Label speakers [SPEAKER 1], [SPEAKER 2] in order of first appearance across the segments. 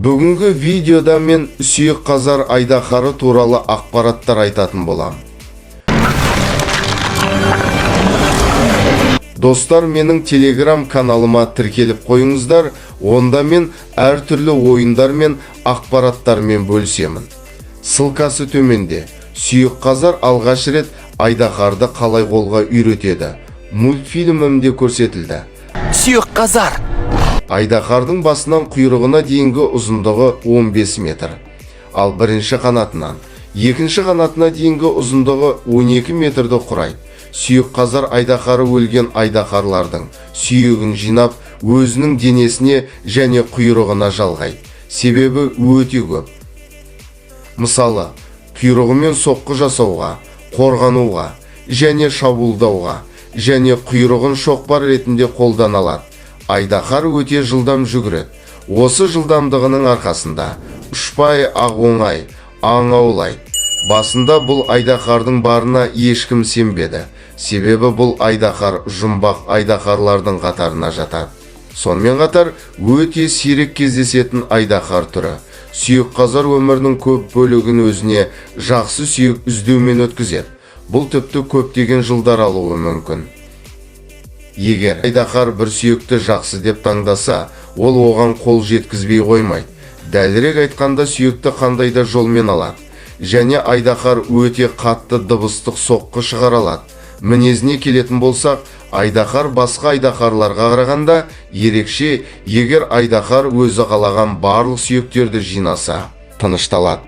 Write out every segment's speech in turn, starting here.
[SPEAKER 1] Бүгінгі видеода мен Сүйекқазар Айдахары туралы ақпараттар айтатын болам. Достар, менің телеграм каналыма тіркеліп қойыңыздар, онда мен әртүрлі ойындар мен ақпараттармен бөлісемін. Ссылкасы төменде. Сүйекқазар алғаш рет Айдахарды қалай қолға үйретеді мультфильмінде көрсетілді.
[SPEAKER 2] Сүйекқазар
[SPEAKER 1] Айдахардың басынан құйрығына дейінгі ұзындығы 15 метр. Ал бірінші қанатынан, екінші қанатына дейінгі ұзындығы 12 метрді құрайды. Сүйекқазар Айдахары өлген айдахарлардың сүйегін жинап, өзінің денесіне және құйрығына жалғайды. Себебі өте көп. Мысалы, құйрығымен соққы жасауға, қорғануға және шабуылдауға, және құйрығын шоқпар ретінде қолданылады. Айдахар өте жылдам жүгіреді. Осы жылдамдығының арқасында ұшпай оңай аң аулайды. Басында бұл айдахардың барына ешкім сенбеді. Себебі бұл айдахар жұмбақ айдахарлардың қатарына жатады. Сонымен қатар өте сирек кездесетін айдахар түрі. Сүйекқазар өмірінің көп бөлігін өзіне жақсы сүйек іздеумен өткізеді. Бұл тіпті көптеген жылдар алуы мүмкін. Егер айдахар бір сүйекті жақсы деп таңдаса, ол оған қол жеткізбей қоймайды. Дәлірек айтқанда, сүйекті қандай да жолмен алады. Және айдахар өте қатты дыбыстық соққы шығара алады. Мінезіне келетін болсақ, айдахар басқа айдахарларға қарағанда ерекше. Егер айдахар өзі қалаған барлық сүйектерді жинаса, тынышталады.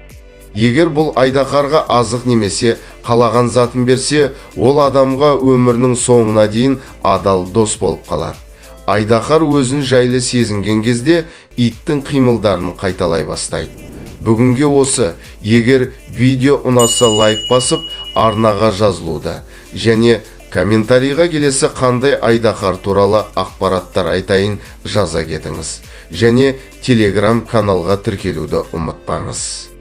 [SPEAKER 1] Егер бұл айдахарға азық немесе қалаған затын берсе, ол адамға өмірінің соңына дейін адал дос болып қалады. Айдахар өзін жайлы сезінген кезде иттің қимылдарын қайталай бастайды. Бүгінге осы. Егер видео ұнаса, лайк басып, арнаға жазылуды және комментарийға келесі қандай айдахар туралы ақпараттар айтайын жаза кетіңіз. Және телеграм каналға тіркелуді ұмытпаңыз.